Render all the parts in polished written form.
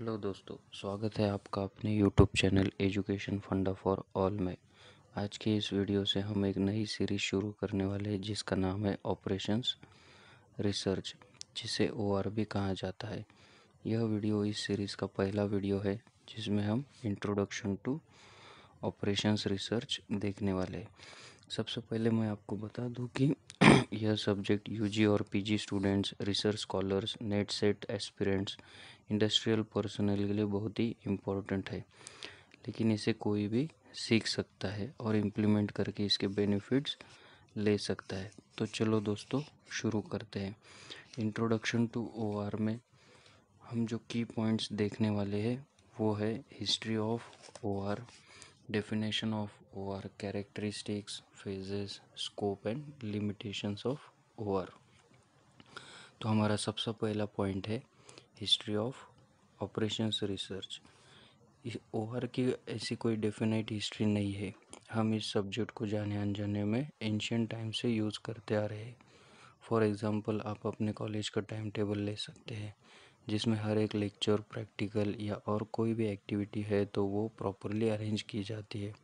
Hello दोस्तों, स्वागत है आपका अपने यूट्यूब चैनल एजुकेशन फंडा फॉर ऑल में। आज की इस वीडियो से हम एक नई सीरीज शुरू करने वाले हैं जिसका नाम है ऑपरेशंस रिसर्च, जिसे ओआर भी कहा जाता है। यह वीडियो इस सीरीज़ का पहला वीडियो है जिसमें हम इंट्रोडक्शन टू ऑपरेशंस रिसर्च देखने वाले हैं। सबसे पहले मैं आपको बता दूं कि यह सब्जेक्ट यूजी और PG students, research scholars, net set aspirants, industrial personal के लिए बहुत ही इम्पोर्टेंट है। लेकिन इसे कोई भी सीख सकता है और इम्प्लीमेंट करके इसके बेनिफिट्स ले सकता है। तो चलो दोस्तों शुरू करते हैं। इंट्रोडक्शन टू ओआर में हम जो की पॉइंट्स देखने वाले हैं वो है history of OR, definition of OR, characteristics, phases, scope and limitations of OR. तो हमारा सबसे पहला पॉइंट है हिस्ट्री ऑफ ऑपरेशंस रिसर्च। इस ओआर की ऐसी कोई डेफिनेट हिस्ट्री नहीं है। हम इस सब्जेक्ट को जाने अनजाने में एंशियंट टाइम से यूज़ करते आ रहे हैं। फॉर एग्ज़ाम्पल आप अपने कॉलेज का टाइम टेबल ले सकते हैं जिसमें हर एक लेक्चर, प्रैक्टिकल या और कोई भी एक्टिविटी है तो वो प्रॉपरली अरेंज की जाती है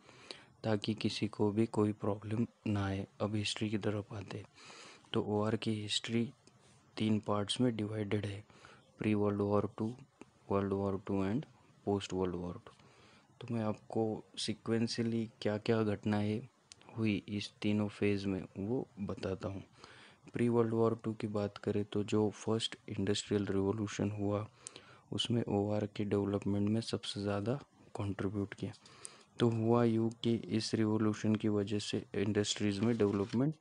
ताकि किसी को भी कोई प्रॉब्लम ना आए। अब हिस्ट्री की तरफ आते हैं तो ओआर की हिस्ट्री 3 पार्ट्स में डिवाइडेड है: pre world war two, world war two and post world war two. तो मैं आपको सिक्वेंसली क्या क्या घटनाएं हुई इस तीनों फेज़ में वो बताता हूँ। प्री वर्ल्ड वॉर टू की बात करें तो जो फर्स्ट इंडस्ट्रियल रिवॉल्यूशन हुआ उसमें ओआर के डेवलपमेंट में सबसे ज़्यादा कंट्रीब्यूट किया। तो हुआ यूँ कि इस रिवॉल्यूशन की वजह से इंडस्ट्रीज़ में डेवलपमेंट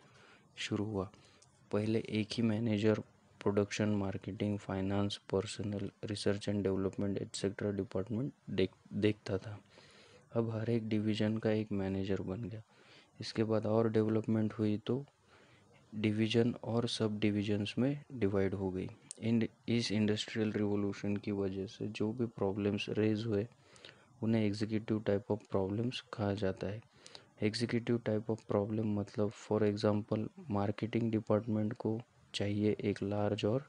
शुरू हुआ। पहले एक ही manager production, marketing, finance, personal, research and development etcetera department देखता था। अब हर एक डिवीज़न का एक मैनेजर बन गया। इसके बाद और डेवलपमेंट हुई तो डिवीज़न और सब डिवीजन्स में डिवाइड हो गई। इस इंडस्ट्रियल रिवॉल्यूशन की वजह से जो भी प्रॉब्लम्स रेज हुए उन्हें एग्जीक्यूटिव टाइप ऑफ प्रॉब्लम्स कहा जाता है। एग्जीक्यूटिव टाइप ऑफ प्रॉब्लम मतलब फॉर एग्जांपल मार्केटिंग डिपार्टमेंट को चाहिए एक लार्ज और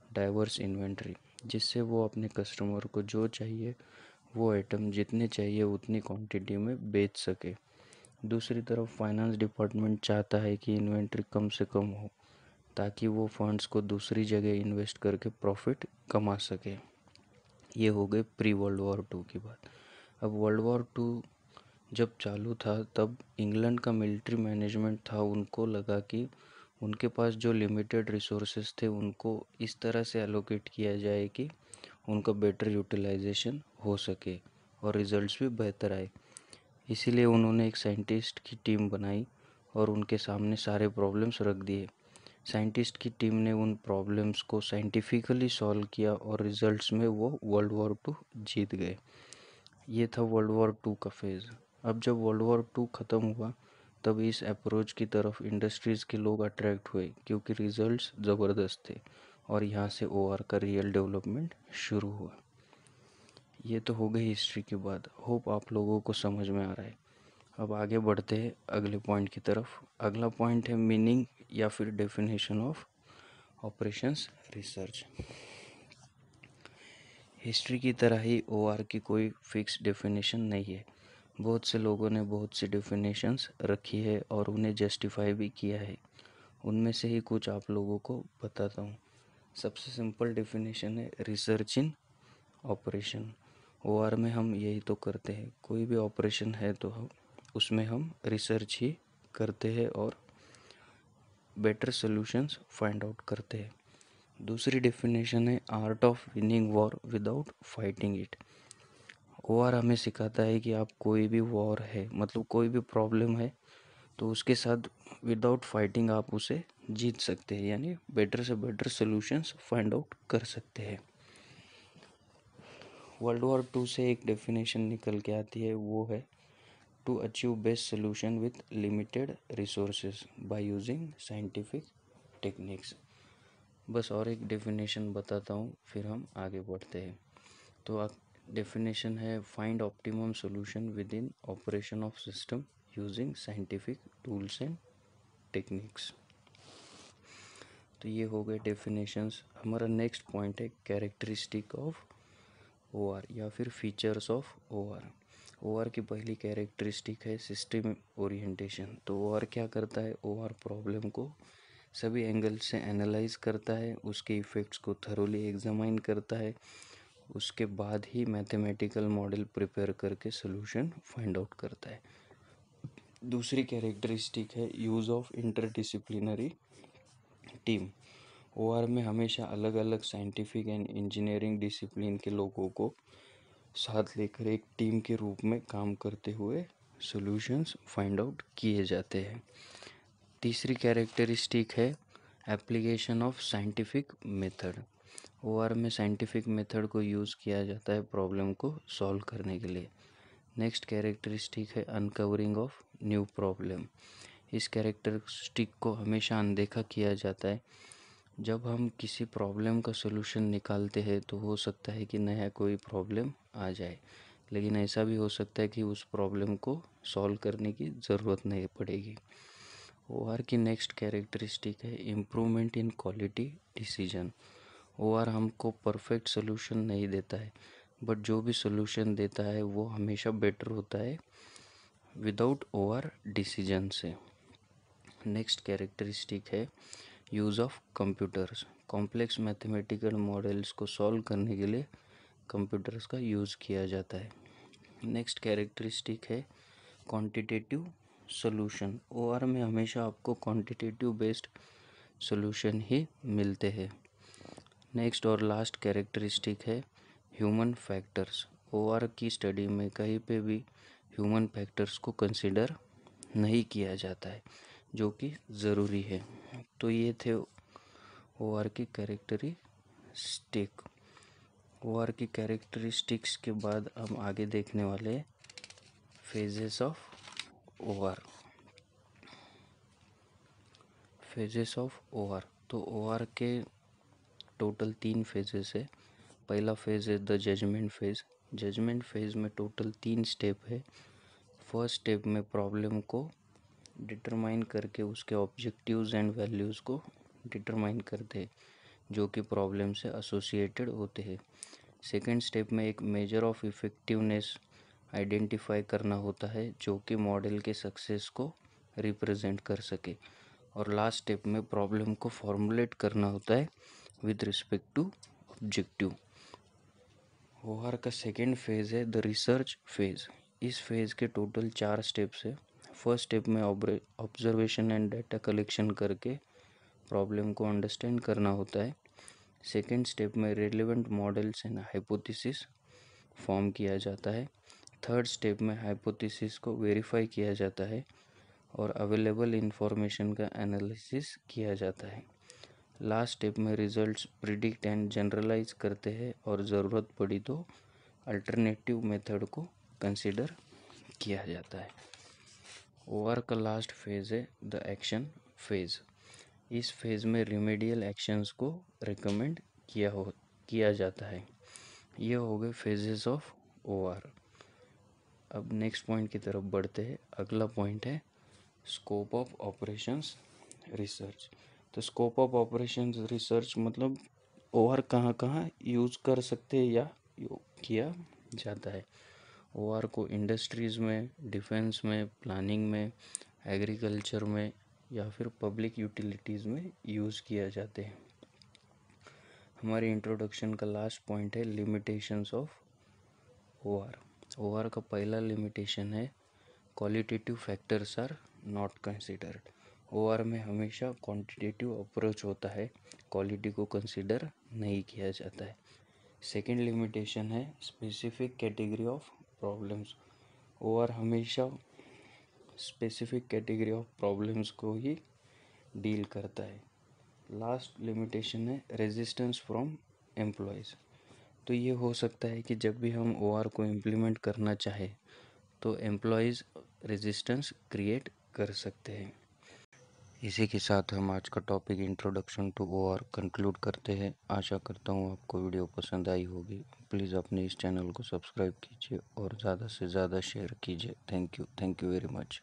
डाइवर्स इन्वेंट्री जिससे वो अपने कस्टमर को जो चाहिए वो आइटम जितने चाहिए उतनी क्वांटिटी में बेच सके। दूसरी तरफ फाइनेंस डिपार्टमेंट चाहता है कि इन्वेंट्री कम से कम हो ताकि वो फंड्स को दूसरी जगह इन्वेस्ट करके प्रॉफिट कमा सके। ये हो गए प्री वर्ल्ड वॉर टू की बात। अब वर्ल्ड वॉर टू जब चालू था तब इंग्लैंड का मिलिट्री मैनेजमेंट था, उनको लगा कि उनके पास जो लिमिटेड रिसोर्सेज थे उनको इस तरह से एलोकेट किया जाए कि उनका बेटर यूटिलाइजेशन हो सके और रिजल्ट्स भी बेहतर आए। इसीलिए उन्होंने एक साइंटिस्ट की टीम बनाई और उनके सामने सारे प्रॉब्लम्स रख दिए। साइंटिस्ट की टीम ने उन प्रॉब्लम्स को साइंटिफिकली सॉल्व किया और रिजल्ट्स में वो वर्ल्ड वॉर टू जीत गए। ये था वर्ल्ड वॉर टू का फेज़। अब जब वर्ल्ड वॉर टू ख़त्म हुआ तब इस अप्रोच की तरफ इंडस्ट्रीज़ के लोग अट्रैक्ट हुए क्योंकि रिजल्ट्स ज़बरदस्त थे और यहाँ से ओआर का रियल डेवलपमेंट शुरू हुआ। ये तो हो गई हिस्ट्री की बात। होप आप लोगों को समझ में आ रहा है। अब आगे बढ़ते हैं अगले पॉइंट की तरफ। अगला पॉइंट है मीनिंग या फिर definition of operations research. History की तरह ही ओआर की कोई फिक्स डेफिनेशन नहीं है। बहुत से लोगों ने बहुत सी डेफिनेशंस रखी है और उन्हें जस्टिफाई भी किया है। उनमें से ही कुछ आप लोगों को बताता हूँ। सबसे सिंपल डेफिनेशन है रिसर्च इन ऑपरेशन। ओआर में हम यही तो करते हैं, कोई भी ऑपरेशन है तो हम उसमें हम रिसर्च ही करते हैं और बेटर सॉल्यूशंस फाइंड आउट करते हैं। दूसरी डेफिनेशन है art of winning war without fighting it. OR हमें सिखाता है कि आप कोई भी वॉर है मतलब कोई भी प्रॉब्लम है तो उसके साथ विदाउट फाइटिंग आप उसे जीत सकते हैं, यानी बेटर से बेटर सॉल्यूशंस फाइंड आउट कर सकते हैं। वर्ल्ड वॉर टू से एक डेफिनेशन निकल के आती है, वो है to achieve best solution with limited resources by using scientific techniques. बस और एक डेफिनेशन बताता हूँ फिर हम आगे बढ़ते हैं। तो डेफिनेशन है find optimum solution with in operation of system using scientific tools and techniques. तो ये हो गए डेफिनेशंस। हमारा नेक्स्ट पॉइंट है कैरेक्टरिस्टिक ऑफ OR या फिर फीचर्स ऑफ OR। OR की पहली कैरेक्टरिस्टिक है सिस्टम ओरिएंटेशन। तो OR क्या करता है, OR प्रॉब्लम को सभी एंगल से एनालाइज करता है, उसके इफ़ेक्ट्स को थरोली एग्जामाइन करता है, उसके बाद ही मैथमेटिकल मॉडल प्रिपेयर करके सोल्यूशन फाइंड आउट करता है। दूसरी कैरेक्टरिस्टिक है use of interdisciplinary team. OR में हमेशा अलग अलग साइंटिफिक एंड इंजीनियरिंग डिसिप्लिन के लोगों को साथ लेकर एक टीम के रूप में काम करते हुए सॉल्यूशंस फाइंड आउट किए जाते हैं। तीसरी कैरेक्टरिस्टिक है application of scientific method. OR में साइंटिफिक मेथड को यूज़ किया जाता है प्रॉब्लम को सॉल्व करने के लिए। नेक्स्ट कैरेक्टरिस्टिक है अनकवरिंग ऑफ न्यू प्रॉब्लम। इस कैरेक्टरिस्टिक को हमेशा अनदेखा किया जाता है। जब हम किसी प्रॉब्लम का सॉल्यूशन निकालते हैं तो हो सकता है कि नया कोई प्रॉब्लम आ जाए, लेकिन ऐसा भी हो सकता है कि उस प्रॉब्लम को सॉल्व करने की ज़रूरत नहीं पड़ेगी। OR की नेक्स्ट कैरेक्टरिस्टिक है improvement in quality decision. OR हमको परफेक्ट सोल्यूशन नहीं देता है, बट जो भी सोल्यूशन देता है वो हमेशा बेटर होता है विदाउट OR डिसीजन से। नेक्स्ट कैरेक्टरिस्टिक है use of computers. Complex mathematical models को सॉल्व करने के लिए कंप्यूटर्स का यूज़ किया जाता है। नेक्स्ट कैरेक्टरिस्टिक है क्वांटिटेटिव सॉल्यूशन। OR में हमेशा आपको क्वांटिटेटिव बेस्ड सॉल्यूशन ही मिलते हैं। नेक्स्ट और लास्ट कैरेक्टरिस्टिक है ह्यूमन फैक्टर्स। OR की स्टडी में कहीं पे भी ह्यूमन फैक्टर्स को कंसिडर नहीं किया जाता है, जो कि ज़रूरी है। तो ये थे OR की कैरेक्टरिस्टिक। OR की कैरेक्टरिस्टिक्स के बाद हम आगे देखने वाले phases of OR। Phases of OR। तो OR के टोटल 3 फेजेस है। पहला फेज़ है the judgement phase. Judgement phase में टोटल 3 स्टेप है। फर्स्ट स्टेप में प्रॉब्लम को डिटरमाइन करके उसके ऑब्जेक्टिव्स एंड वैल्यूज़ को डिटरमाइन करते हैं जो कि प्रॉब्लम से एसोसिएटेड होते हैं। सेकेंड स्टेप में एक मेजर ऑफ इफ़ेक्टिवनेस आइडेंटिफाई करना होता है जो कि मॉडल के सक्सेस को रिप्रेजेंट कर सके। और लास्ट स्टेप में प्रॉब्लम को फॉर्मुलेट करना होता है with respect to objective. OR का सेकेंड फेज़ है द रिसर्च फेज़। इस फेज़ के टोटल 4 स्टेप्स है। फर्स्ट स्टेप में ऑब्जर्वेशन एंड डाटा कलेक्शन करके प्रॉब्लम को अंडरस्टैंड करना होता है। सेकेंड स्टेप में relevant models and hypothesis form किया जाता है। थर्ड स्टेप में हाइपोथेसिस को वेरीफाई किया जाता है और अवेलेबल इंफॉर्मेशन का एनालिसिस किया जाता है। लास्ट स्टेप में रिजल्ट्स प्रिडिक्ट एंड जनरलाइज करते हैं और ज़रूरत पड़ी तो अल्टरनेटिव मेथड को कंसिडर किया जाता है। OR का लास्ट फेज़ है द एक्शन फेज़। इस फेज़ में रिमेडियल एक्शंस को रिकमेंड किया जाता है। ये हो गए फेजेस ऑफ OR। अब नेक्स्ट पॉइंट की तरफ बढ़ते हैं। अगला पॉइंट है स्कोप ऑफ ऑपरेशंस रिसर्च। तो स्कोप ऑफ ऑपरेशंस रिसर्च मतलब OR कहाँ कहाँ यूज़ कर सकते हैं या किया जाता है। OR को इंडस्ट्रीज़ में, डिफेंस में, प्लानिंग में, एग्रीकल्चर में या फिर पब्लिक यूटिलिटीज़ में यूज़ किया जाते हैं। हमारे इंट्रोडक्शन का लास्ट पॉइंट है लिमिटेशंस ऑफ OR। OR का पहला लिमिटेशन है qualitative factors are not considered. OR में हमेशा क्वांटिटेटिव अप्रोच होता है, क्वालिटी को कंसिडर नहीं किया जाता है। सेकेंड लिमिटेशन है specific category of problems. OR हमेशा स्पेसिफिक कैटेगरी ऑफ प्रॉब्लम्स को ही डील करता है। लास्ट लिमिटेशन है रेजिस्टेंस फ्रॉम एम्प्लॉयज़। तो ये हो सकता है कि जब भी हम OR को इम्प्लीमेंट करना चाहें तो एम्प्लॉयज़ रेजिस्टेंस क्रिएट कर सकते हैं। इसी के साथ हम आज का topic introduction to OR conclude करते हैं। आशा करता हूँ आपको वीडियो पसंद आई होगी। प्लीज़ अपने इस चैनल को सब्सक्राइब कीजिए और ज़्यादा से ज़्यादा शेयर कीजिए। Thank you very much.